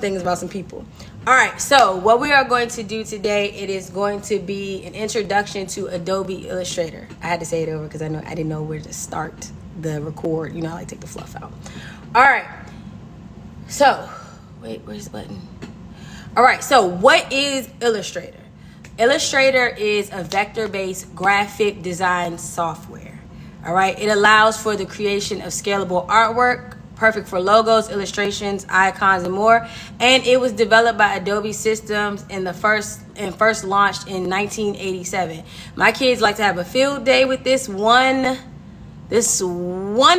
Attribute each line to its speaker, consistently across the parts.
Speaker 1: things about some people. All right, so what we are going to do today, it is going to be an introduction to Adobe Illustrator. I had to say it over because I didn't know where to start the record. You know, I like to take the fluff out. All right, so wait, where's the button? All right, so what is Illustrator? Illustrator is a vector-based graphic design software. All right, it allows for the creation of scalable artwork, perfect for logos, illustrations, icons, and more. And it was developed by Adobe Systems and first launched in 1987. My kids like to have a field day with this one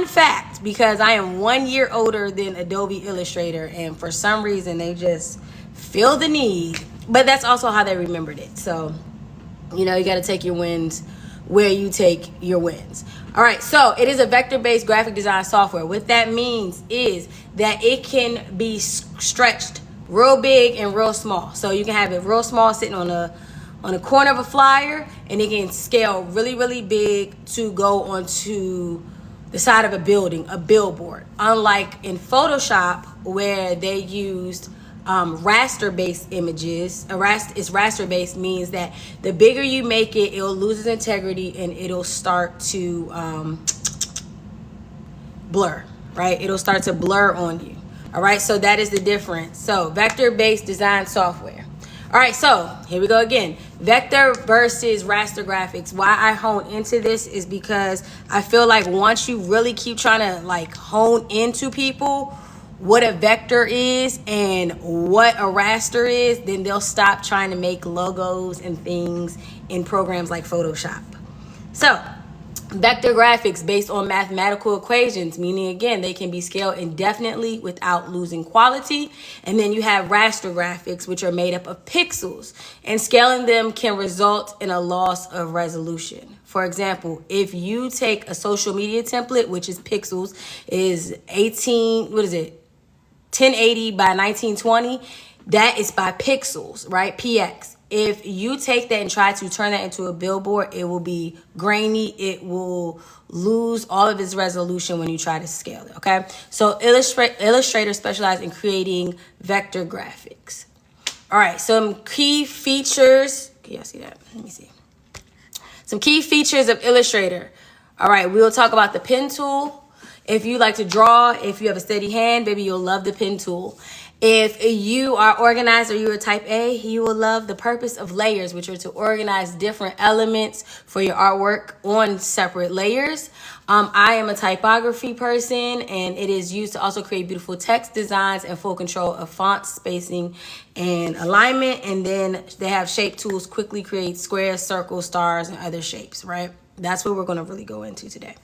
Speaker 1: fact, because I am 1 year older than Adobe Illustrator, and for some reason they just feel the need. But that's also how they remembered it. So, you know, you got to take your wins where you take your wins. All right, so it is a vector-based graphic design software. What that means is that it can be stretched real big and real small. So you can have it real small sitting on a corner of a flyer, and it can scale really, really big to go onto the side of a building, a billboard. Unlike in Photoshop, where they used raster-based images. Raster-based means that the bigger you make it, it'll lose its integrity and it'll start to blur, right? It'll start to blur on you. All right, so that is the difference. So vector-based design software. All right, so here we go again. Vector versus raster graphics. Why I hone into this is because I feel like once you really keep trying to like hone into people what a vector is and what a raster is, then they'll stop trying to make logos and things in programs like Photoshop. So vector graphics based on mathematical equations, meaning again, they can be scaled indefinitely without losing quality. And then you have raster graphics, which are made up of pixels, and scaling them can result in a loss of resolution. For example, if you take a social media template, which is pixels, is 1080 by 1920, that is by pixels, right? PX. If you take that and try to turn that into a billboard, it will be grainy. It will lose all of its resolution when you try to scale it, okay? So Illustrator specializes in creating vector graphics. All right, some key features. Can y'all see that? Let me see. Some key features of Illustrator. All right, we'll talk about the pen tool. If you like to draw, if you have a steady hand, baby, you'll love the pen tool. If you are organized or you're a type A, you will love the purpose of layers, which are to organize different elements for your artwork on separate layers. I am a typography person, and it is used to also create beautiful text designs and full control of font spacing and alignment. And then they have shape tools, quickly create squares, circles, stars, and other shapes, right? That's what we're going to really go into today.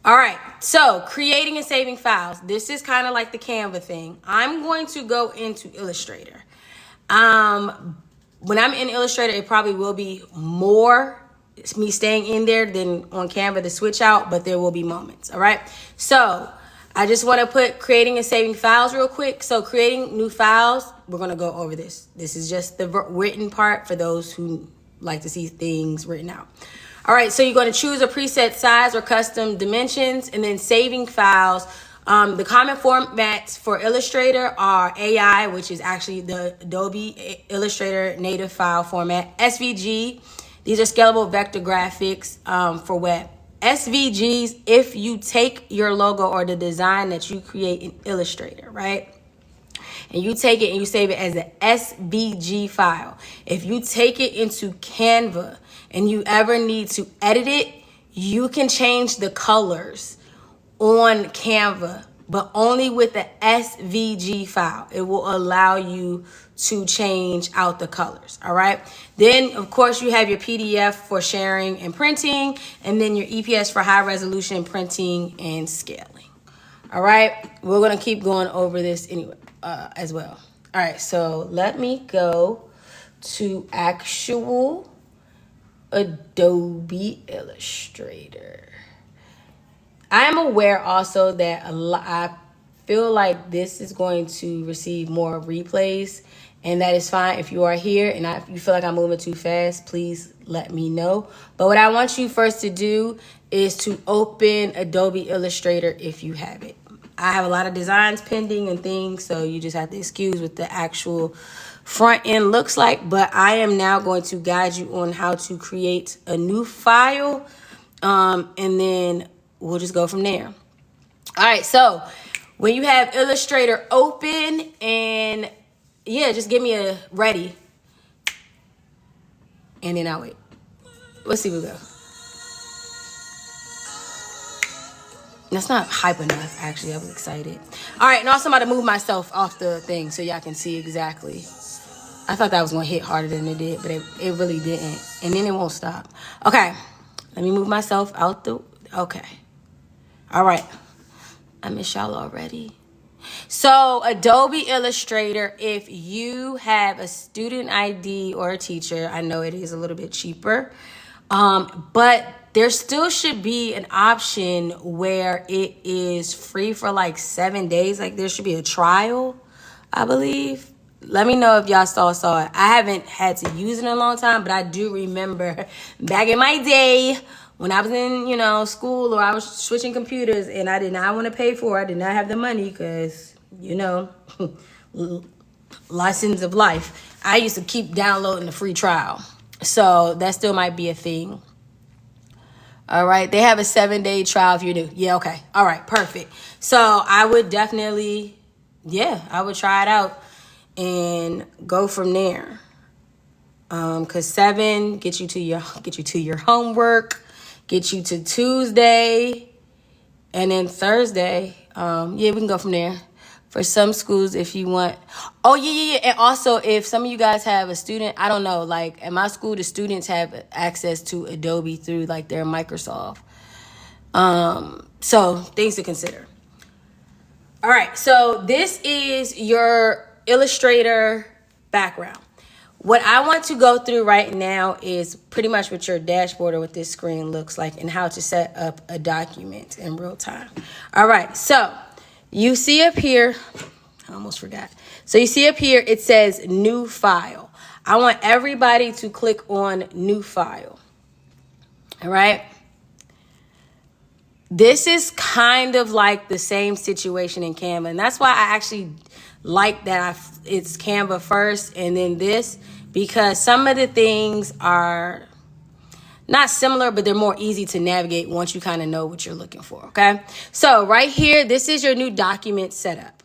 Speaker 1: All right, so creating and saving files. This is kind of like the Canva thing. I'm going to go into Illustrator. When I'm in Illustrator, it probably will be more me staying in there than on Canva to switch out, but there will be moments, all right? So I just want to put creating and saving files real quick. So creating new files, we're going to go over this. This is just the written part for those who like to see things written out. All right, so you're going to choose a preset size or custom dimensions, and then saving files. The common formats for Illustrator are AI, which is actually the Adobe Illustrator native file format. SVG, these are scalable vector graphics for web. SVGs, if you take your logo or the design that you create in Illustrator, right? And you take it and you save it as an SVG file. If you take it into Canva and you ever need to edit it, you can change the colors on Canva, but only with the SVG file. It will allow you to change out the colors, all right? Then, of course, you have your PDF for sharing and printing, and then your EPS for high resolution printing and scaling, all right? We're gonna keep going over this anyway, as well. All right, so let me go to actual Adobe Illustrator. I am aware also that I feel like this is going to receive more replays, and that is fine. If you are here and you feel like I'm moving too fast, please let me know. But what I want you first to do is to open Adobe Illustrator if you have it. I have a lot of designs pending and things, so you just have to excuse what the actual front end looks like. But I am now going to guide you on how to create a new file, and then we'll just go from there. All right, so when you have Illustrator open, and yeah, just give me a ready, and then I'll wait. Let's see what we go. That's not hype enough, actually. I was excited. All right, and also I'm about to move myself off the thing so y'all can see exactly. I thought that was going to hit harder than it did, but it really didn't. And then it won't stop. Okay, let me move myself out the... Okay. All right. I miss y'all already. So Adobe Illustrator, if you have a student ID or a teacher, I know it is a little bit cheaper, but there still should be an option where it is free for like 7 days. Like there should be a trial, I believe. Let me know if y'all saw it. I haven't had to use it in a long time, but I do remember back in my day when I was in, school, or I was switching computers and I did not want to pay for it. I did not have the money because, lessons of life. I used to keep downloading the free trial. So that still might be a thing. All right. They have a 7-day trial if you're new. Yeah, okay. All right, perfect. So I would definitely, I would try it out and go from there. Cause 7 get you to your homework, get you to Tuesday, and then Thursday. We can go from there. For some schools, if you want. Oh, yeah. And also, if some of you guys have a student, I don't know, like at my school, the students have access to Adobe through like their Microsoft. So things to consider. All right, so this is your Illustrator background. What I want to go through right now is pretty much what your dashboard or what this screen looks like and how to set up a document in real time. All right, so you see up here, I almost forgot. So you see up here, it says new file. I want everybody to click on new file. All right. This is kind of like the same situation in Canva. And that's why I actually like that it's Canva first and then this, because some of the things are not similar, but they're more easy to navigate once you kind of know what you're looking for, okay? So right here, this is your new document setup.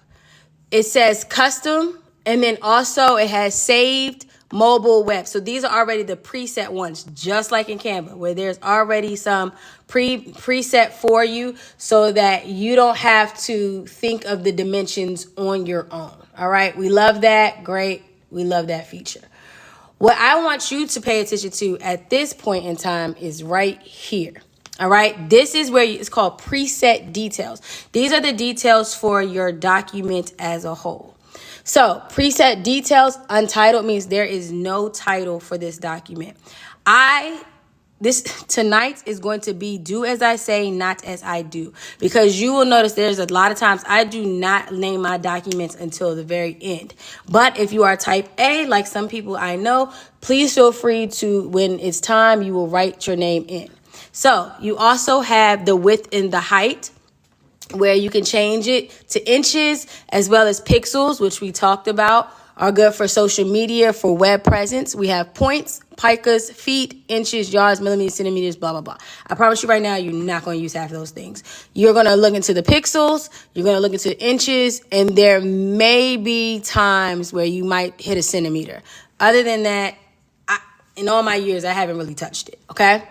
Speaker 1: It says custom, and then also it has saved, mobile, web. So these are already the preset ones, just like in Canva, where there's already some preset for you so that you don't have to think of the dimensions on your own, all right? We love that. Great. We love that feature. What I want you to pay attention to at this point in time is right here. All right. This is where it's called preset details. These are the details for your document as a whole. So preset details, untitled means there is no title for this document. This tonight is going to be do as I say, not as I do, because you will notice there's a lot of times I do not name my documents until the very end. But if you are type A, like some people I know, please feel free to, when it's time, you will write your name in. So you also have the width and the height, where you can change it to inches as well as pixels, which we talked about, are good for social media, for web presence. We have points, picas, feet, inches, yards, millimeters, centimeters, blah, blah, blah. I promise you right now, you're not going to use half of those things. You're going to look into the pixels, you're going to look into inches, and there may be times where you might hit a centimeter. Other than that, in all my years, I haven't really touched it, okay?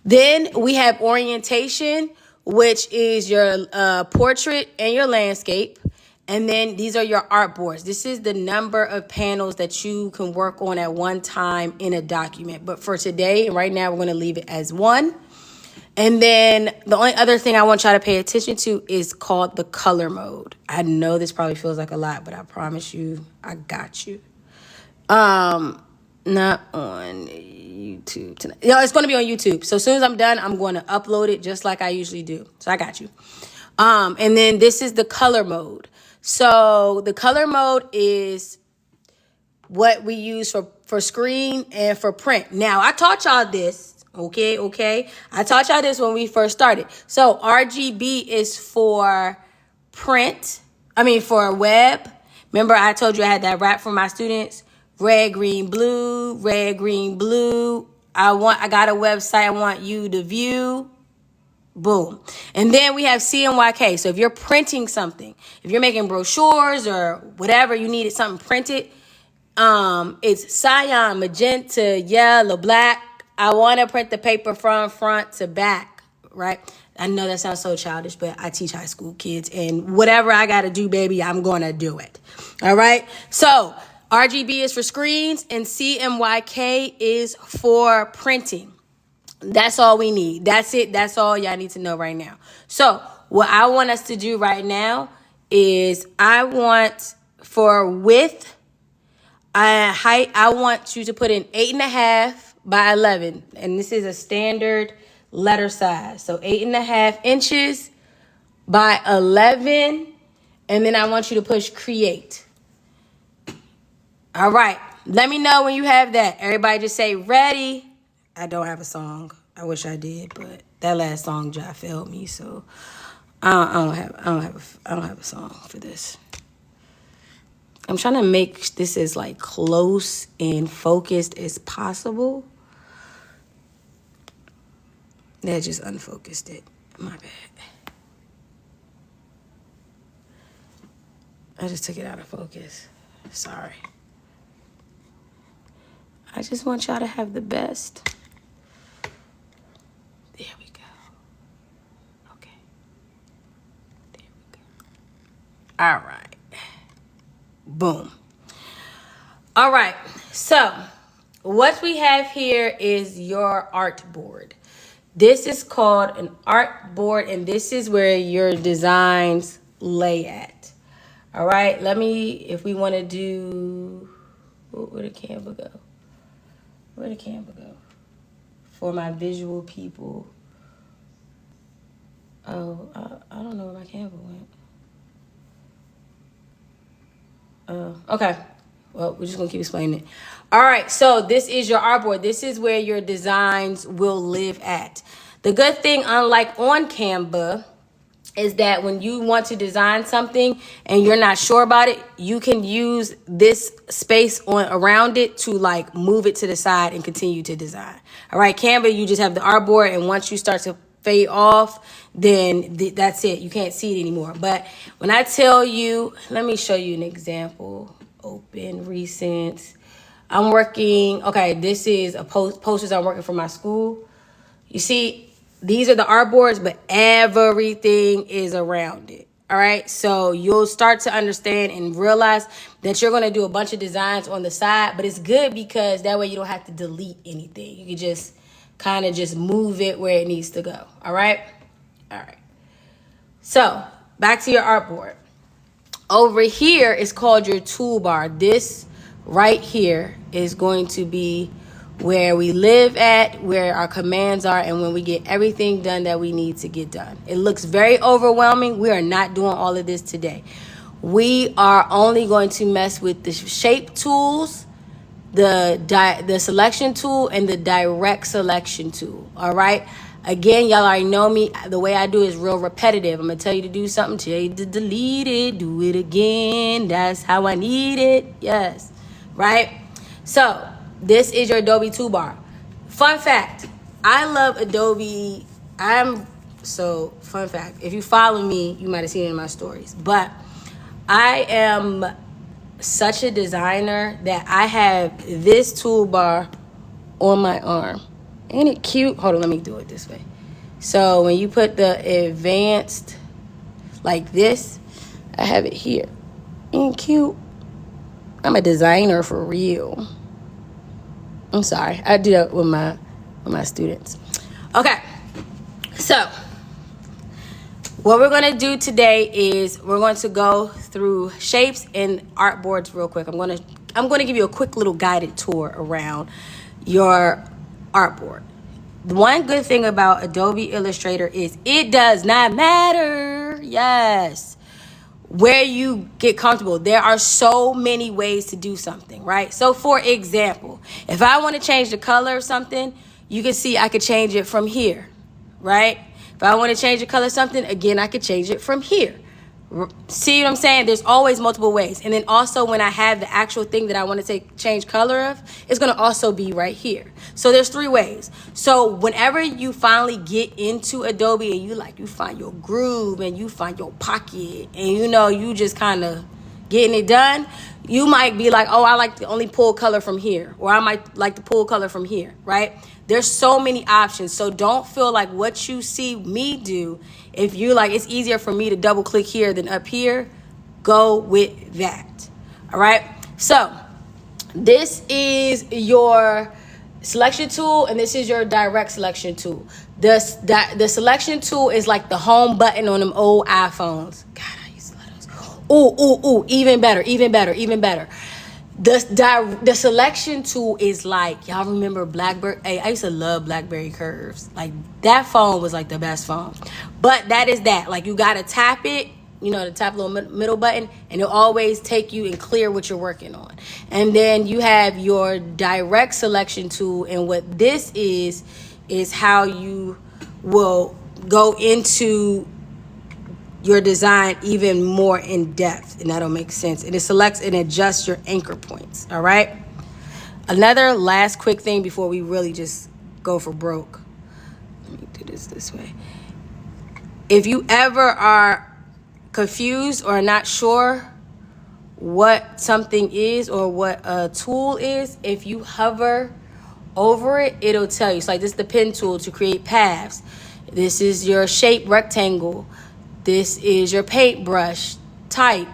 Speaker 1: Then we have orientation, which is your portrait and your landscape. And then these are your artboards. This is the number of panels that you can work on at one time in a document. But for today, and right now, we're going to leave it as 1. And then the only other thing I want y'all to pay attention to is called the color mode. I know this probably feels like a lot, but I promise you, I got you. Not on YouTube tonight. No, it's going to be on YouTube. So as soon as I'm done, I'm going to upload it just like I usually do. So I got you. And then this is the color mode. So the color mode is what we use for screen and for print. Now, I taught y'all this, okay? I taught y'all this when we first started. So RGB is for for web. Remember I told you I had that rap for my students? Red, green, blue, red, green, blue. I got a website I want you to view. Boom. And then we have CMYK. So if you're printing something, if you're making brochures or whatever, you needed something printed, it's cyan, magenta, yellow, black. I want to print the paper from front to back, right? I know that sounds so childish, but I teach high school kids, and whatever I got to do, baby, I'm going to do it. All right? So RGB is for screens, and CMYK is for printing. That's all we need. That's it. That's all y'all need to know right now. So what I want us to do right now is I want for width, height, I want you to put in 8.5 by 11. And this is a standard letter size. So 8.5 inches by 11. And then I want you to push create. All right. Let me know when you have that. Everybody just say ready. I don't have a song. I wish I did, but that last song just failed me, so I don't have a song for this. I'm trying to make this as like close and focused as possible. That just unfocused it. My bad. I just took it out of focus. Sorry. I just want y'all to have the best. There we go. Okay. There we go. All right. Boom. All right. So what we have here is your artboard. This is called an artboard, and this is where your designs lay at. All right. If we want to do, where did Canva go? Where did Canva go? For my visual people. Oh, I don't know where my Canva went. Okay. Well, we're just going to keep explaining it. All right. So this is your artboard. This is where your designs will live at. The good thing, unlike on Canva, is that when you want to design something and you're not sure about it, you can use this space around it to like move it to the side and continue to design. All right, Canva, you just have the artboard, and once you start to fade off, then that's it. You can't see it anymore. But when I tell you, let me show you an example. Open recent. I'm working. Okay, this is a posters I'm working for my school. You see, these are the artboards, but everything is around it. All right. So you'll start to understand and realize that you're going to do a bunch of designs on the side, but it's good because that way you don't have to delete anything. You can just kind of just move it where it needs to go. All right. All right. So back to your artboard. Over here is called your toolbar. This right here is going to be where we live at, where our commands are, and when we get everything done that we need to get done. It looks very overwhelming. We are not doing all of this today. We are only going to mess with the shape tools, the selection tool, and the direct selection tool. All right. Again, y'all already know me. The way I do is real repetitive. I'm going to tell you to do something, tell you to delete it, do it again. That's how I need it. Yes. Right. So this is your Adobe toolbar. Fun fact, I love Adobe. Fun fact, if you follow me, you might have seen it in my stories, but I am such a designer that I have this toolbar on my arm. Ain't it cute? Hold on, let me do it this way. So when you put the advanced like this, I have it here. Ain't it cute? I'm a designer for real. I'm sorry. I do that with my students. Okay. So what we're going to do today is we're going to go through shapes and artboards real quick. I'm going to give you a quick little guided tour around your artboard. The one good thing about Adobe Illustrator is it does not matter. Yes. Where you get comfortable. There are so many ways to do something, right? So for example, if I want to change the color of something, you can see I could change it from here, right? If I want to change the color of something, again, I could change it from here, See what I'm saying? There's always multiple ways. And then also when I have the actual thing that I want to change color of, it's going to also be right here. So there's 3 ways. So whenever you finally get into Adobe and you find your groove and you find your pocket and you just kind of getting it done, you might be like, oh, I like to only pull color from here, or I might like to pull color from here, right? There's so many options. So don't feel like what you see me do, if you like it's easier for me to double click here than up here, go with that. All right. So this is your selection tool and this is your direct selection tool. The selection tool is like the home button on them old iPhones. God, I used to love those. Ooh, even better. The selection tool is like, y'all remember BlackBerry? Hey, I used to love BlackBerry Curves. Like that phone was like the best phone. But that is that. Like you gotta tap it, the tap little middle button, and it'll always take you and clear what you're working on. And then you have your direct selection tool, and what this is how you will go into your design even more in depth, and that'll make sense. And it selects and adjusts your anchor points. All right. Another last quick thing before we really just go for broke. Let me do this way. If you ever are confused or not sure what something is or what a tool is, if you hover over it, it'll tell you. So like this is the pen tool to create paths. This is your shape rectangle. This is your paintbrush type,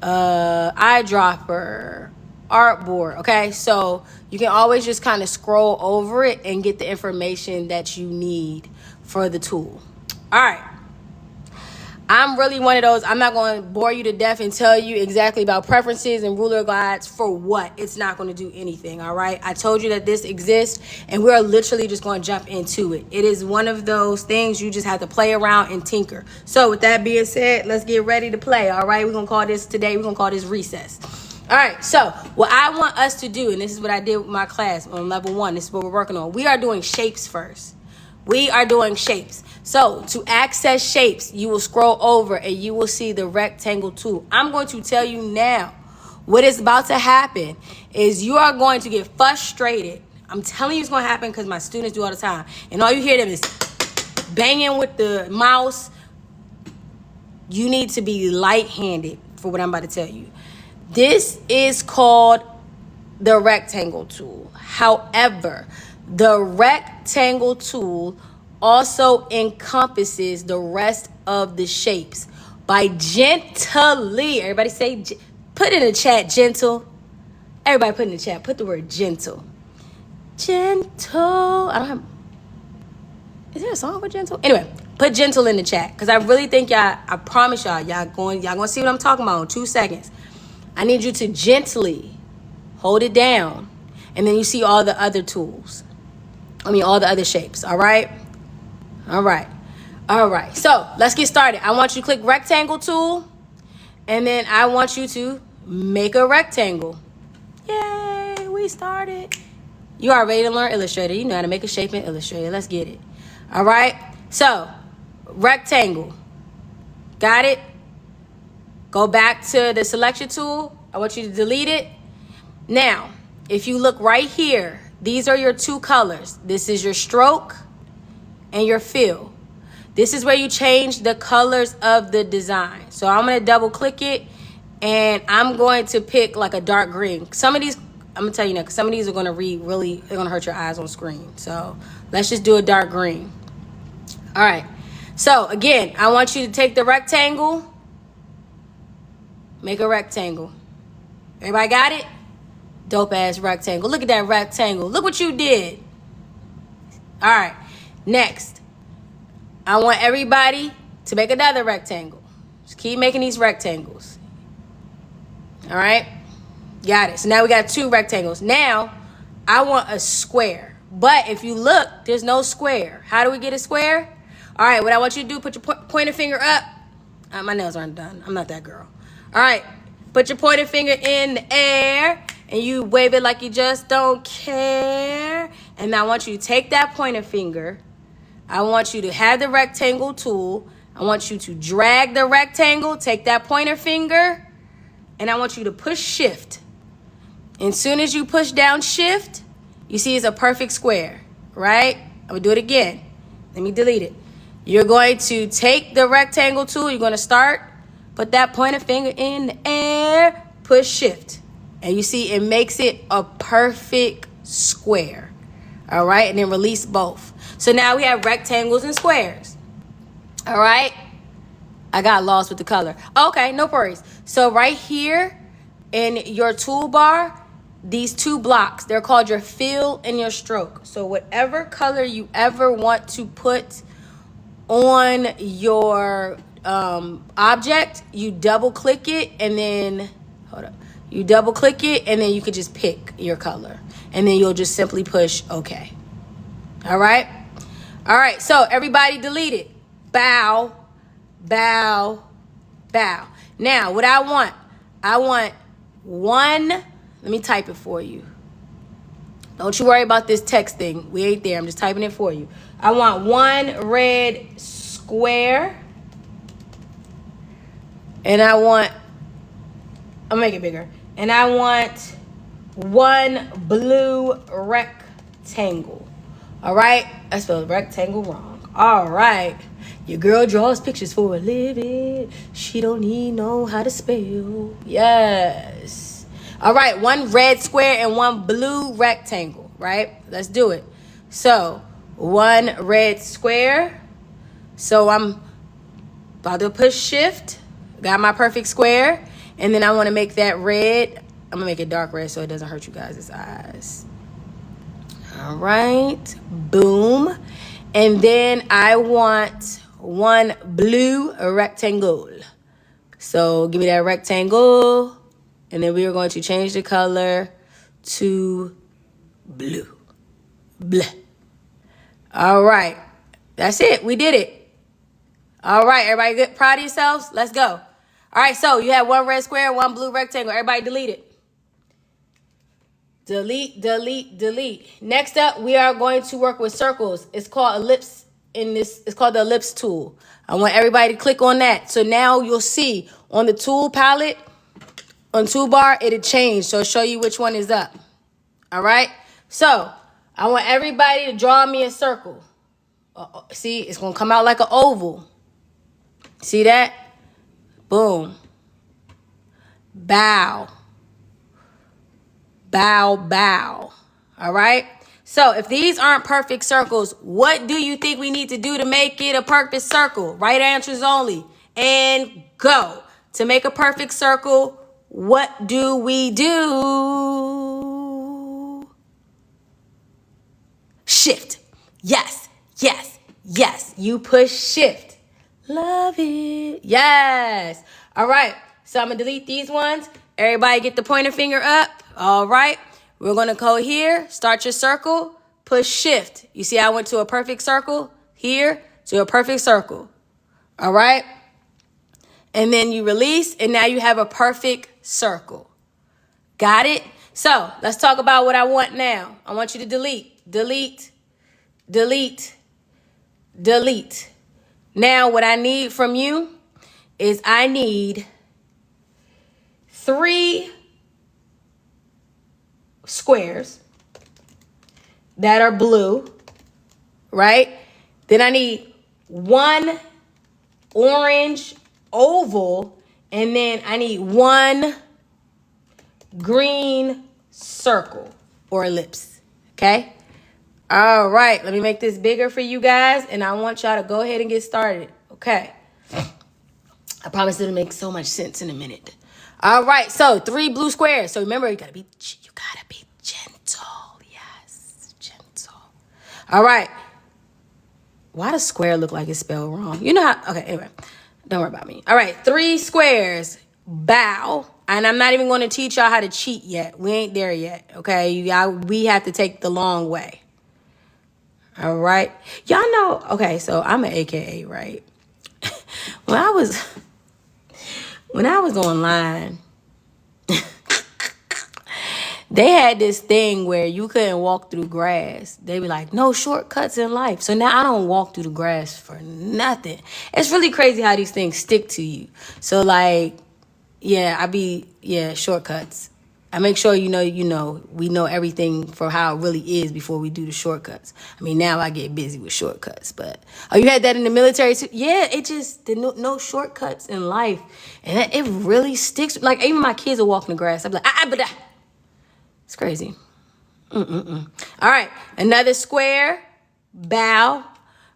Speaker 1: eyedropper, artboard. Okay, so you can always just kind of scroll over it and get the information that you need for the tool. All right. I'm really one of those, I'm not going to bore you to death and tell you exactly about preferences and ruler guides for what. It's not going to do anything, all right? I told you that this exists, and we're literally just going to jump into it. It is one of those things you just have to play around and tinker. So with that being said, let's get ready to play, all right? We're going to call this recess. All right, so what I want us to do, and this is what I did with my class on level 1, this is what we're working on. We are doing shapes first. We are doing shapes. So to access shapes, you will scroll over and you will see the rectangle tool. I'm going to tell you now what is about to happen is you are going to get frustrated. I'm telling you it's going to happen because my students do all the time. And all you hear them is banging with the mouse. You need to be light-handed for what I'm about to tell you. This is called the rectangle tool. However, the rectangle tool also encompasses the rest of the shapes by gently. Everybody say, put in the chat, gentle. Everybody put in the chat, put the word gentle. Gentle. I don't have, is there a song for gentle? Anyway, put gentle in the chat because I really think y'all, I promise y'all gonna see what I'm talking about in 2 seconds. I need you to gently hold it down, and then you see all the other tools. All the other shapes, all right? All right. So let's get started. I want you to click rectangle tool, and then I want you to make a rectangle. Yay, we started. You are ready to learn Illustrator. You know how to make a shape in Illustrator. Let's get it. All right. So rectangle. Got it? Go back to the selection tool. I want you to delete it. Now, if you look right here, these are your 2 colors. This is your stroke and your fill. This is where you change the colors of the design. So I'm going to double click it and I'm going to pick like a dark green. Some of these, I'm going to tell you now, because some of these are going to read really, they're going to hurt your eyes on screen. So let's just do a dark green. All right. So again, I want you to take the rectangle, make a rectangle. Everybody got it? Dope ass rectangle. Look at that rectangle. Look what you did. All right. Next, I want everybody to make another rectangle. Just keep making these rectangles. All right. Got it. So now we got 2 rectangles. Now I want a square. But if you look, there's no square. How do we get a square? All right. What I want you to do, put your pointer finger up. My nails aren't done. I'm not that girl. All right. Put your pointer finger in the air. And you wave it like you just don't care. And I want you to take that pointer finger. I want you to have the rectangle tool. I want you to drag the rectangle, take that pointer finger, and I want you to push shift. And as soon as you push down shift, you see it's a perfect square, right? I'm gonna do it again. Let me delete it. You're going to take the rectangle tool, you're gonna start, put that pointer finger in the air, push shift. And you see it makes it a perfect square. All right, and then release both. So now we have rectangles and squares. All right, I got lost with the color. Okay, no worries. So right here in your toolbar, these two blocks, they're called your fill and your stroke. So whatever color you ever want to put on your object, you double click it and then, hold up. You double click it and then you can just pick your color. And then you'll just simply push OK. All right? All right, so everybody delete it. Bow, bow, bow. Now, what I want one, let me type it for you. Don't you worry about this text thing. We ain't there. I'm just typing it for you. I want one red square. And I want, I'll make it bigger. And I want one blue rectangle. All right? I spelled rectangle wrong. All right. Your girl draws pictures for a living. She don't need know how to spell. Yes. All right. One red square and one blue rectangle. Right? Let's do it. So, one red square. So, I'm about to push shift. Got my perfect square. And then I want to make that red. I'm going to make it dark red so it doesn't hurt you guys' eyes. All right. Boom. And then I want one blue rectangle. So give me that rectangle. And then we are going to change the color to blue. Blah. All right. That's it. We did it. All right. Everybody good? Proud of yourselves? Let's go. All right. So you have one red square, one blue rectangle. Everybody delete it. Delete, delete, delete. Next up, we are going to work with circles. It's called ellipse it's called the ellipse tool. I want everybody to click on that. So now you'll see on the tool palette, on toolbar, it'll change. So it'll show you which one is up. All right. So I want everybody to draw me a circle. See, it's going to come out like an oval. See that? Boom. Bow. Bow, bow. All right. So if these aren't perfect circles, what do you think we need to do to make it a perfect circle? Right answers only. And go. To make a perfect circle, what do we do? Shift. Yes, yes, yes. You push shift. Love it. Yes. All right. So I'm going to delete these ones. Everybody get the pointer finger up. All right. We're going to go here. Start your circle. Push shift. You see I went to a perfect circle here to a perfect circle. All right. And then you release and now you have a perfect circle. Got it? So let's talk about what I want now. I want you to delete, delete, delete, delete. Now what I need from you is I need 3 squares that are blue, right? Then I need 1 orange oval, and then I need 1 green circle or ellipse, okay? All right, let me make this bigger for you guys, and I want y'all to go ahead and get started, okay? I promise it'll make so much sense in a minute. All right, so 3 blue squares. So remember, you gotta be gentle. Yes, gentle. All right. Why does square look like it's spelled wrong? You know how, okay, anyway, don't worry about me. All right, 3 squares, bow. And I'm not even gonna teach y'all how to cheat yet. We ain't there yet, okay? We have to take the long way. All right. Y'all know, okay, so I'm an AKA, right? When I was online, They had this thing where you couldn't walk through grass. They be like, no shortcuts in life. So now I don't walk through the grass for nothing. It's really crazy how these things stick to you. So like, yeah, shortcuts. I make sure we know everything for how it really is before we do the shortcuts. I mean, now I get busy with shortcuts, but you had that in the military too? Yeah, it just no shortcuts in life, and it really sticks. Like even my kids will walk in the grass. I'm like, but it's crazy. All right, another square, bow.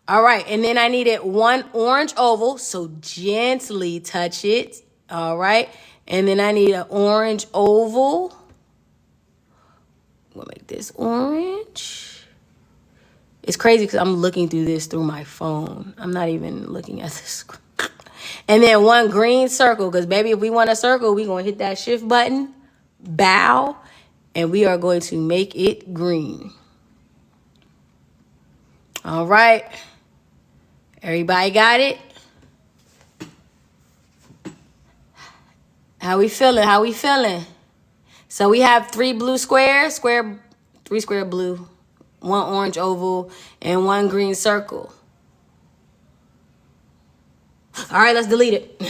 Speaker 1: All right, and then I needed one orange oval, so gently touch it. All right, and then I need an orange oval. I'm gonna make this orange. It's crazy because I'm looking through this through my phone. I'm not even looking at the screen. And then one green circle, because baby, if we want a circle, we're gonna hit that shift button, bow, and we are going to make it green. All right. Everybody got it? How we feeling? So we have 3 blue squares, 3 square blue, 1 orange oval, and 1 green circle. All right, let's delete it.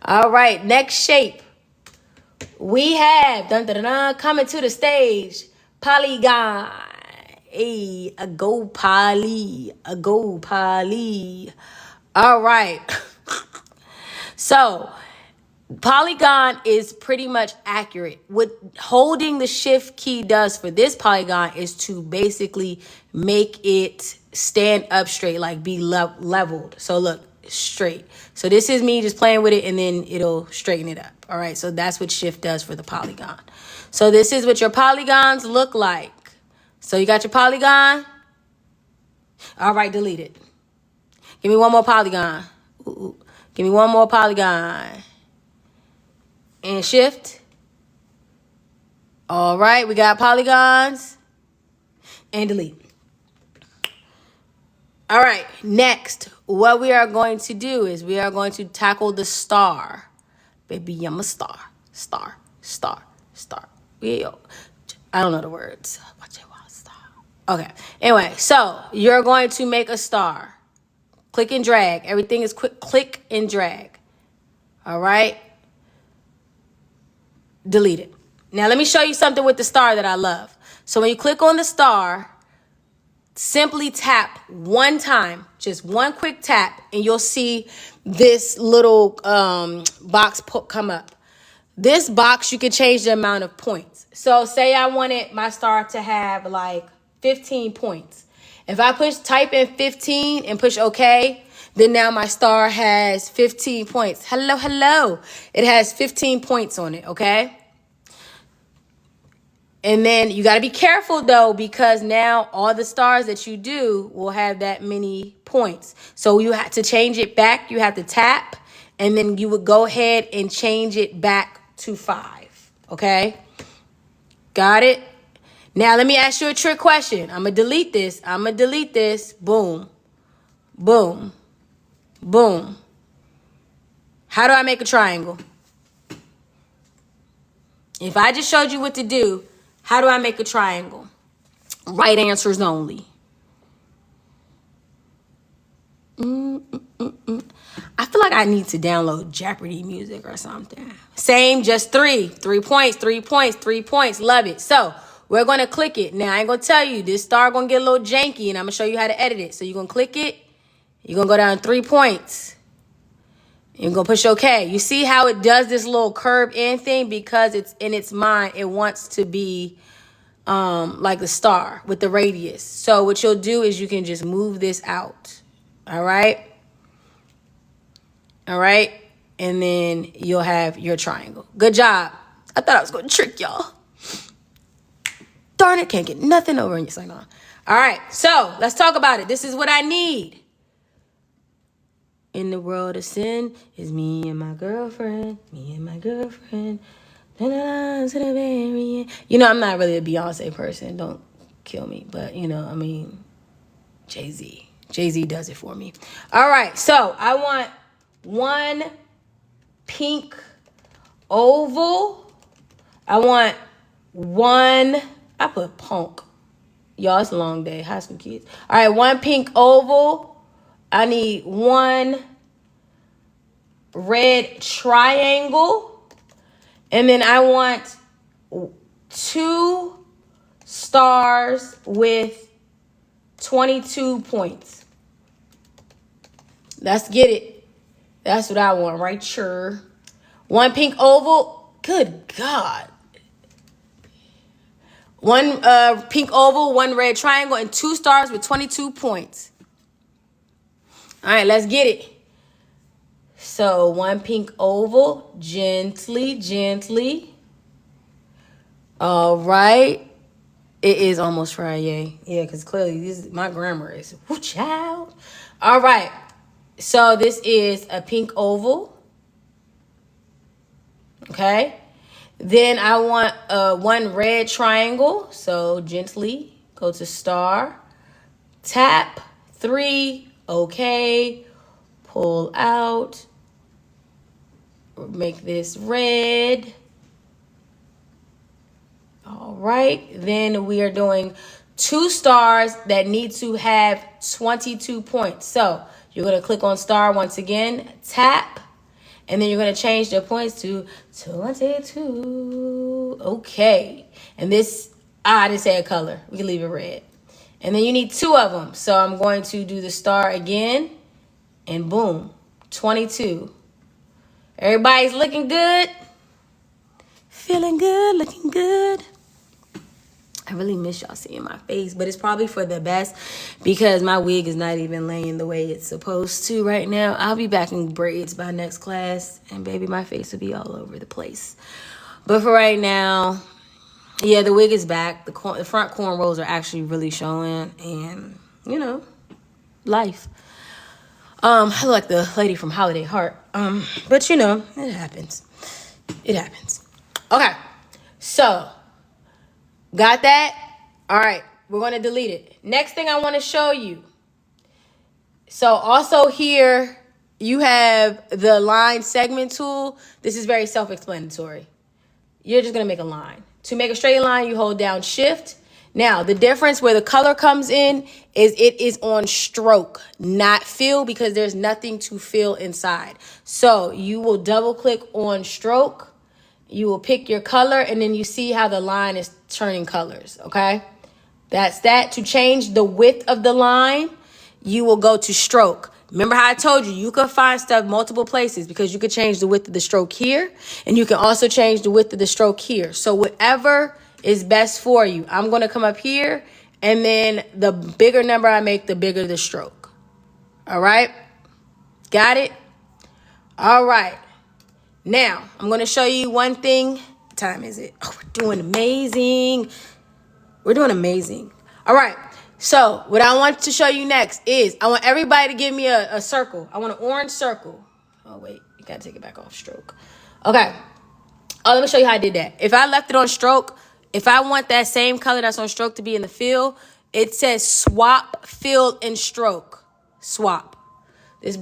Speaker 1: All right, next shape. We have, coming to the stage, polygon. Hey, a go poly. All right. So, polygon is pretty much accurate. What holding the shift key does for this polygon is to basically make it stand up straight, like be leveled. So look, straight. So this is me just playing with it, and then it'll straighten it up. All right, so that's what shift does for the polygon. So this is what your polygons look like. So you got your polygon. All right, delete it. Give me one more polygon. Ooh. Give me one more polygon. And shift. All right, we got polygons. And delete. All right, next, what we are going to do is we are going to tackle the star. Baby, I'm a star. Star. I don't know the words. Okay, anyway, so you're going to make a star. Click and drag. Everything is quick. Click and drag. All right. Delete it. Now, let me show you something with the star that I love. So when you click on the star, simply tap one time, just one quick tap, and you'll see this little box come up. This box, you can change the amount of points. So say I wanted my star to have like 15 points. If I type in 15 and push OK, then now my star has 15 points. Hello. It has 15 points on it, okay? And then you got to be careful, though, because now all the stars that you do will have that many points. So you have to change it back. You have to tap, and then you would go ahead and change it back to 5, okay? Got it? Now, let me ask you a trick question. I'm going to delete this. Boom. Boom. Boom. How do I make a triangle? If I just showed you what to do, how do I make a triangle? Right answers only. I feel like I need to download Jeopardy music or something. Same, just 3 points, 3 points, 3 points. Love it. So we're going to click it. Now, I ain't going to tell you. This star going to get a little janky, and I'm going to show you how to edit it. So you're going to click it. You're going to go down 3 points. You're going to push OK. You see how it does this little curve in thing? Because it's in its mind, it wants to be like the star with the radius. So what you'll do is you can just move this out. All right. All right. And then you'll have your triangle. Good job. I thought I was going to trick y'all. Darn it. Can't get nothing over in your sign on. All right. So let's talk about it. This is what I need. In the world of sin is me and my girlfriend. Me and my girlfriend. To the very end. You know, I'm not really a Beyonce person. Don't kill me. But, you know, I mean, Jay-Z. Jay-Z does it for me. All right. So I want one pink oval. I want one, I put punk. Y'all, it's a long day. High school kids. All right, one pink oval. I need one red triangle. And then I want 2 stars with 22 points. Let's get it. That's what I want right here. One pink oval. Good God. One pink oval, one red triangle, and 2 stars with 22 points. All right, let's get it. So one pink oval, gently. All right. It is almost Friday. Yeah, because clearly my grammar is child. All right. So this is a pink oval. Okay. Then I want one red triangle. So gently go to star. Tap 3. Okay. Pull out. Make this red. All right. Then we are doing 2 stars that need to have 22 points. So you're going to click on star once again. Tap. And then you're going to change the points to 22. Okay. And this, I didn't say a color. We can leave it red. And then you need 2 of them. So I'm going to do the star again. And boom, 22. Everybody's looking good. Feeling good, looking good. I really miss y'all seeing my face, but it's probably for the best because my wig is not even laying the way it's supposed to right now. I'll be back in braids by next class, and baby, my face will be all over the place. But for right now, yeah, the wig is back. The front cornrows are actually really showing, and, you know, life. I look like the lady from Holiday Heart. But, you know, it happens. It happens. Okay, so got that? All right, we're going to delete it. Next thing I want to show you. So also here, you have the line segment tool. This is very self-explanatory. You're just going to make a line. To make a straight line, you hold down shift. Now, the difference where the color comes in is it is on stroke, not fill, because there's nothing to fill inside. So you will double click on stroke. You will pick your color, and then you see how the line is turning colors, okay? That's that. To change the width of the line, you will go to stroke. Remember how I told you, you could find stuff multiple places because you could change the width of the stroke here, and you can also change the width of the stroke here. So whatever is best for you. I'm going to come up here, and then the bigger number I make, the bigger the stroke. All right? Got it? All right. Now, I'm going to show you one thing. What time is it? Oh, we're doing amazing. We're doing amazing. All right. So, what I want to show you next is I want everybody to give me a circle. I want an orange circle. Oh, wait. You got to take it back off stroke. Okay. Oh, let me show you how I did that. If I left it on stroke, if I want that same color that's on stroke to be in the fill, it says swap, fill, and stroke. Swap. This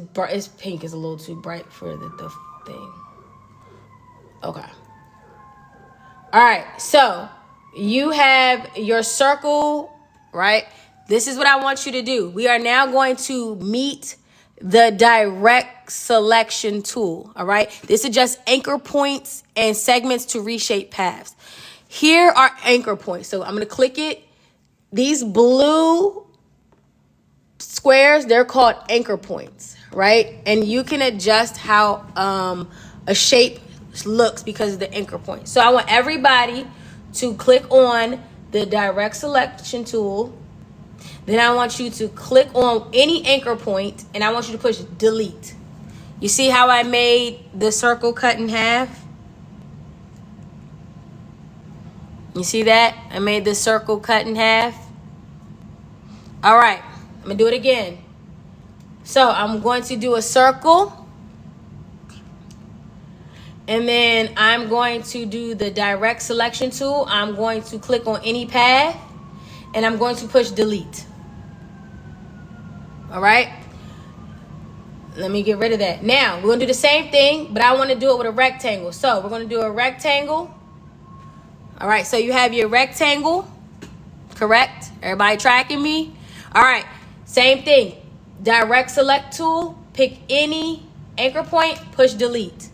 Speaker 1: pink is a little too bright for the thing. Okay. All right. So you have your circle, right? This is what I want you to do. We are now going to meet the direct selection tool. All right. This is just anchor points and segments to reshape paths. Here are anchor points. So I'm going to click it. These blue squares, they're called anchor points, right? And you can adjust how a shape looks because of the anchor point. So I want everybody to click on the direct selection tool. Then I want you to click on any anchor point, and I want you to push delete. You see how I made the circle cut in half? You see that? I made the circle cut in half. All right, I'm gonna do it again. So I'm going to do a circle. And then I'm going to do the direct selection tool. I'm going to click on any path, and I'm going to push delete. All right. Let me get rid of that. Now, we're going to do the same thing, but I want to do it with a rectangle. So we're going to do a rectangle. All right, so you have your rectangle, correct? Everybody tracking me? All right, same thing. Direct select tool, pick any anchor point, push delete.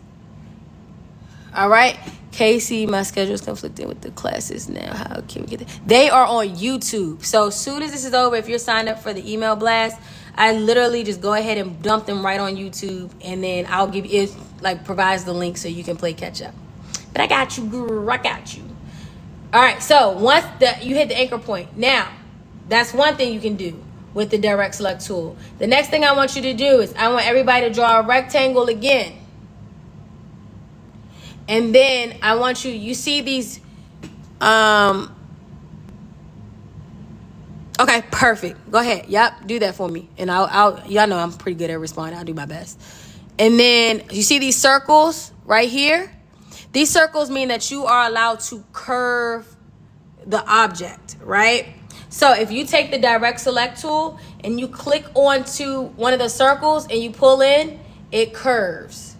Speaker 1: All right, Casey, my schedule is conflicting with the classes now. How can we get it? They are on YouTube. So as soon as this is over, if you're signed up for the email blast, I literally just go ahead and dump them right on YouTube, and then I'll give you, it like provides the link so you can play catch up. But I got you, girl. I got you. All right, so once you hit the anchor point, now that's one thing you can do with the direct select tool. The next thing I want you to do is I want everybody to draw a rectangle again. And then I want you see these, okay, perfect. Go ahead. Yep, do that for me. And y'all know I'm pretty good at responding. I'll do my best. And then you see these circles right here? These circles mean that you are allowed to curve the object, right? So if you take the direct select tool and you click onto one of the circles and you pull in, it curves.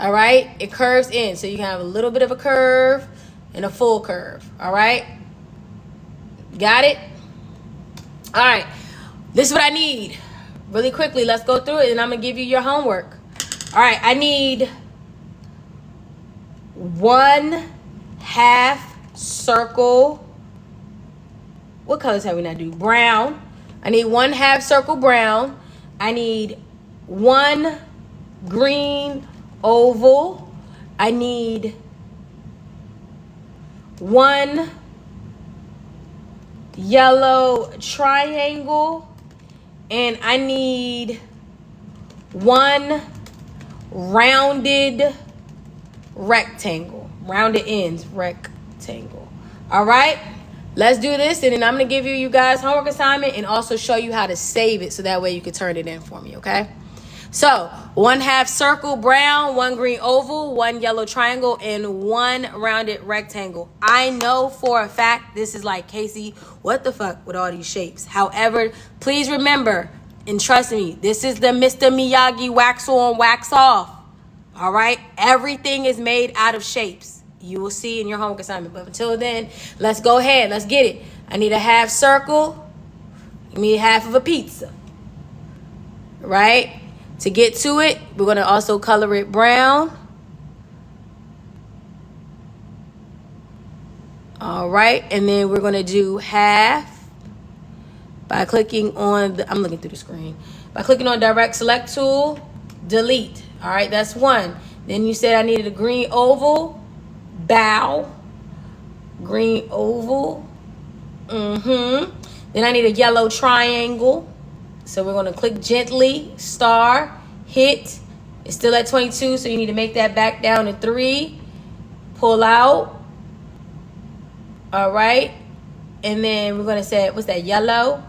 Speaker 1: All right? It curves in. So you can have a little bit of a curve and a full curve. All right? Got it? All right. This is what I need. Really quickly, let's go through it and I'm going to give you your homework. All right. I need 1/2 circle. What colors have we not do? Brown. I need 1/2 circle brown. I need 1 green oval. I need 1 yellow triangle. And I need 1 rounded rectangle. Rounded ends rectangle. All right, let's do this, and then I'm gonna give you guys homework assignment and also show you how to save it so that way you can turn it in for me. Okay, so 1/2 circle brown, 1 green oval, 1 yellow triangle, and 1 rounded rectangle. I know for a fact this is like, Casey, what the fuck with all these shapes? However, please remember and trust me, this is the Mr. Miyagi wax on, wax off. All right, everything is made out of shapes. You will see in your homework assignment. But until then, let's go ahead. Let's get it. I need a 1/2 circle. I need 1/2 of a pizza. Right? To get to it, we're going to also color it brown. All right. And then we're going to do 1/2 by clicking on the, I'm looking through the screen. By clicking on direct select tool, delete. All right. That's 1. Then you said I needed a green oval. Bow, green oval. Then I need a yellow triangle. So we're going to click gently, star, hit. It's still at 22, so you need to make that back down to 3. Pull out. All right. And then we're going to say, what's that, yellow?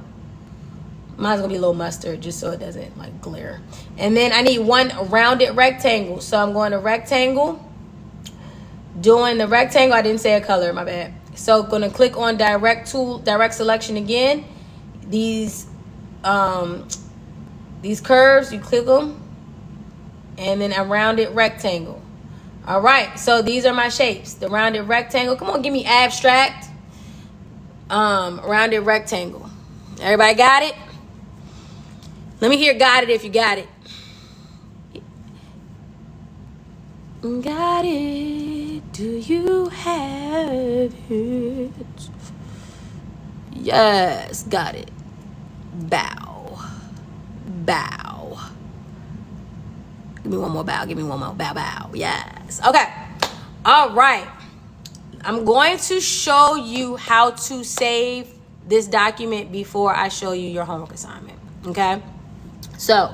Speaker 1: Mine's going to be a little mustard just so it doesn't like glare. And then I need 1 rounded rectangle. So I'm going to rectangle. Doing the rectangle, I didn't say a color, my bad. So gonna click on direct tool, direct selection again. These curves, you click them, and then a rounded rectangle. All right, so these are my shapes. The rounded rectangle. Come on, give me abstract. Rounded rectangle. Everybody got it? Let me hear got it if you got it. Got it. Do you have it? Yes, got it. Bow. Bow. Give me one more bow. Give me one more bow, bow. Yes. Okay. All right. I'm going to show you how to save this document before I show you your homework assignment. Okay? So,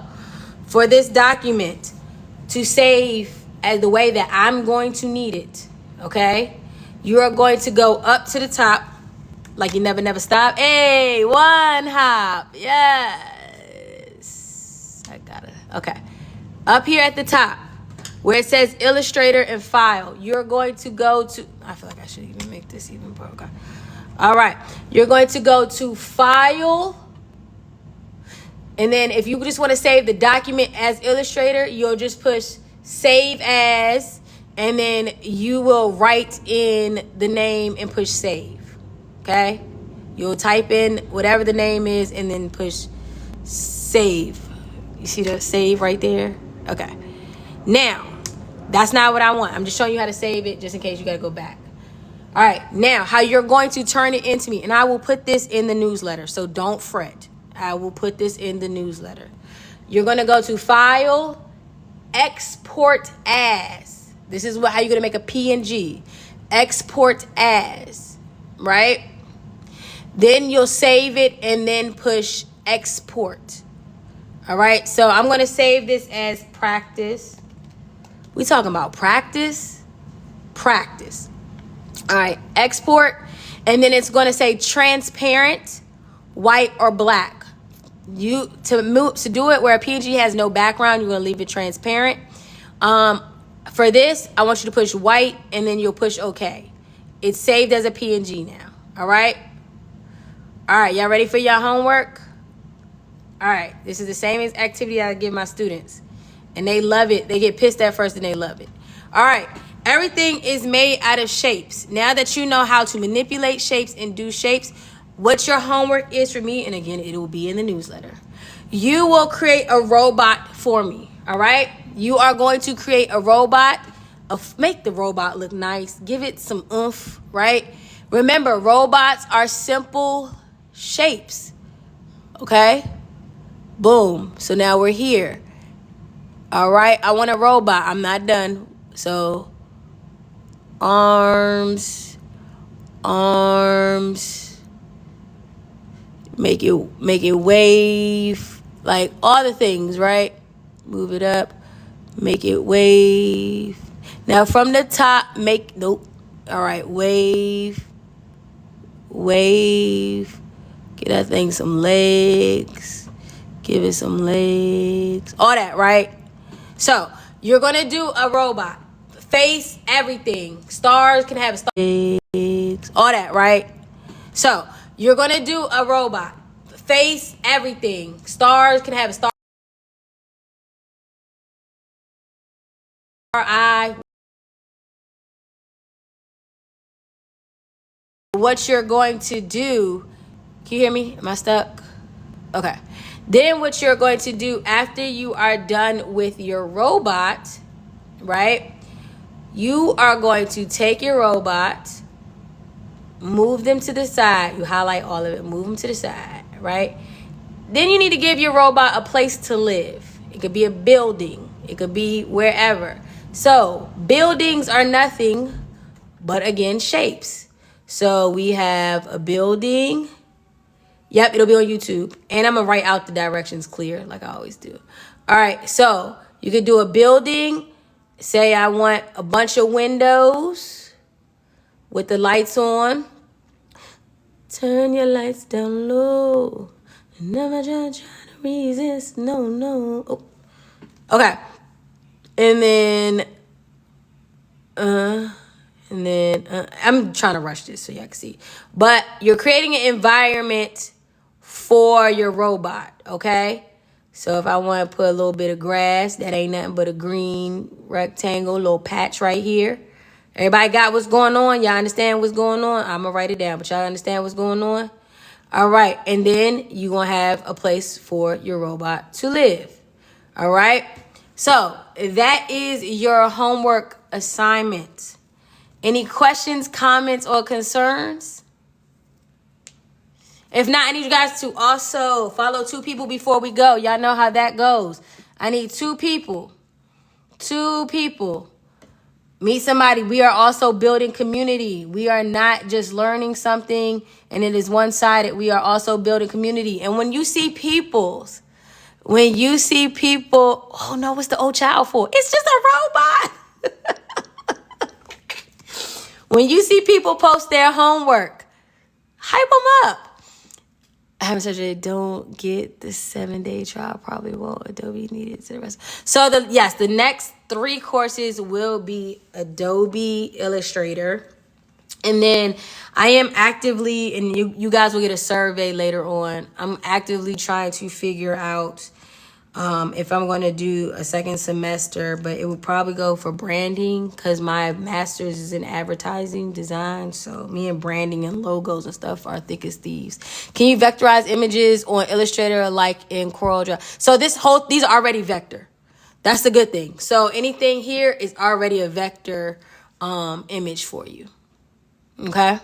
Speaker 1: for this document to save as the way that I'm going to need it, okay? You are going to go up to the top like you never stop. Hey, 1 hop. Yes. I got it. Okay. Up here at the top where it says Illustrator and File, you're going to go to, I feel like I should even make this even more. Okay. All right. You're going to go to File. And then if you just want to save the document as Illustrator, you'll just push Save As. and then you will write in the name and push save. Okay? You'll type in whatever the name is and then push save. You see the save right there? Okay. Now, that's not what I want. I'm just showing you how to save it just in case you got to go back. All right. Now, how you're going to turn it into me. And I will put this in the newsletter, so don't fret. I will put this in the newsletter. You're going to go to File, Export As. This is how you're going to make a PNG. Export As, right? Then you'll save it and then push Export. All right, so I'm going to save this as practice. We talking about practice? Practice. All right, export. And then it's going to say transparent, white, or black. To do it where a PNG has no background, you're going to leave it transparent. For this, I want you to push white, and then you'll push OK. It's saved as a PNG now. All right? All right, y'all ready for your homework? All right, this is the same activity I give my students. And they love it. They get pissed at first and they love it. All right, everything is made out of shapes. Now that you know how to manipulate shapes and do shapes, what your homework is for me, and again, it will be in the newsletter. You will create a robot for me, all right? You are going to create a robot. Make the robot look nice. Give it some oomph, right? Remember, robots are simple shapes, okay? Boom. So now we're here. All right. I want a robot. I'm not done. So arms. Make it wave. Like all the things, right? Move it up. Make it wave. Now from the top, nope. All right. Wave. Give that thing some legs. Give it some legs. All that, right? So, you're going to do a robot. Face, everything. Stars can have legs. All that, right? So, you're going to do a robot. Face, everything. Stars can have a star. Eye. What you're going to do. Can you hear me? Am I stuck? Okay. Then what you're going to do after you are done with your robot, right? You are going to take your robot, move them to the side. You highlight all of it, move them to the side, right? Then you need to give your robot a place to live. It could be a building. It could be wherever. So buildings are nothing but, again, shapes. So we have a building. Yep, it'll be on YouTube. And I'm going to write out the directions clear like I always do. All right, so you could do a building. Say I want a bunch of windows with the lights on. Turn your lights down low. Never try to resist. No. Oh. Okay. And then I'm trying to rush this so y'all can see. But you're creating an environment for your robot, okay? So if I want to put a little bit of grass, that ain't nothing but a green rectangle, little patch right here. Everybody got what's going on? Y'all understand what's going on? I'm going to write it down, but y'all understand what's going on? All right, and then you're going to have a place for your robot to live, all right? So that is your homework assignment. Any questions, comments, or concerns? If not, I need you guys to also follow 2 people before we go. Y'all know how that goes. I need 2 people. 2 people. Meet somebody. We are also building community. We are not just learning something and it is one-sided. We are also building community. And when you see people, oh no, what's the old child for? It's just a robot. When you see people post their homework, hype them up. I haven't said they don't get the 7-day trial. Probably won't. Adobe needed to the rest. So the next 3 courses will be Adobe Illustrator. And then I am actively, and you guys will get a survey later on. I'm actively trying to figure out if I'm going to do a second semester, but it would probably go for branding because my master's is in advertising design. So me and branding and logos and stuff are thick as thieves. Can you vectorize images on Illustrator like in CorelDRAW? So these are already vector. That's the good thing. So anything here is already a vector image for you. Okay.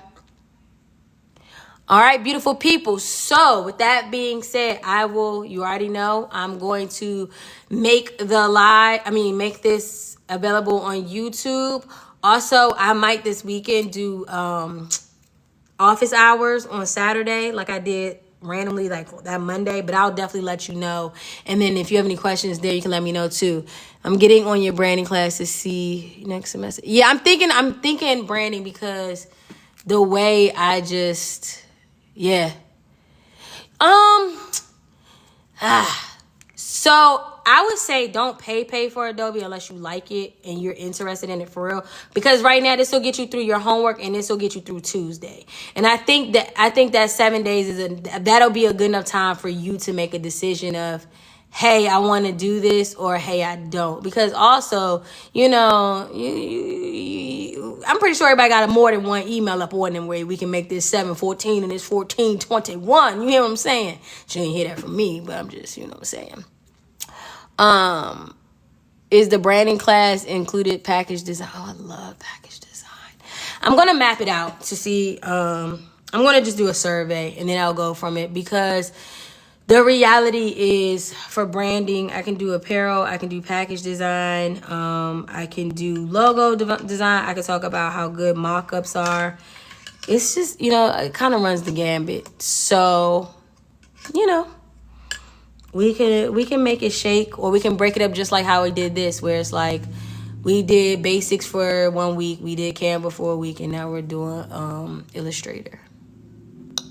Speaker 1: All right, beautiful people. So with that being said, you already know, I'm going to make this available on YouTube. Also, I might this weekend do office hours on Saturday like I did randomly like that Monday, but I'll definitely let you know. And then if you have any questions there, you can let me know too. I'm getting on your branding class to see next semester. Yeah, I'm thinking branding because the way I just, yeah. So I would say don't pay for Adobe unless you like it and you're interested in it for real. Because right now this will get you through your homework and this will get you through Tuesday. And I think that 7 days that'll be a good enough time for you to make a decision of, hey, I want to do this, or hey, I don't. Because also, you know, I'm pretty sure everybody got more than one email up on them where we can make this 714 and this 1421. You hear what I'm saying? You ain't hear that from me, but I'm just, you know what I'm saying. Is the branding class included package design? Oh, I love package design. I'm going to map it out to see. I'm going to just do a survey and then I'll go from it, because the reality is for branding, I can do apparel, I can do package design, I can do logo design. I can talk about how good mock-ups are. It's just, you know, it kind of runs the gambit. So, you know, we can make it shake, or we can break it up just like how we did this, where it's like we did basics for 1 week, we did Canva for a week, and now we're doing Illustrator.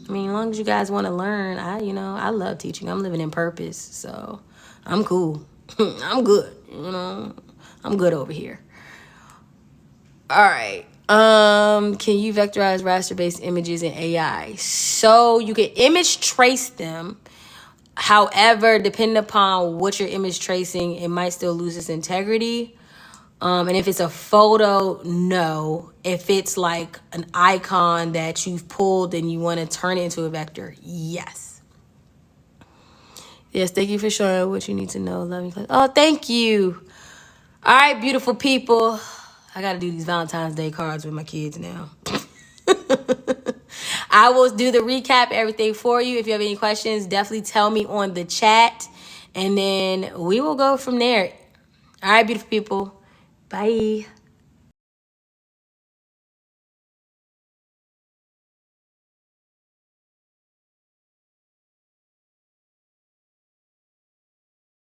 Speaker 1: I mean, as long as you guys want to learn, I love teaching. I'm living in purpose, so I'm cool. I'm good, you know. I'm good over here. All right. Can you vectorize raster-based images in AI? So you can image trace them. However, depending upon what you're image tracing, it might still lose its integrity. And if it's a photo, no. If it's like an icon that you've pulled and you want to turn it into a vector, yes. Yes, thank you for showing what you need to know. Love you. Oh, thank you. All right, beautiful people. I got to do these Valentine's Day cards with my kids now. I will do the recap, everything for you. If you have any questions, definitely tell me on the chat. And then we will go from there. All right, beautiful people. Bye.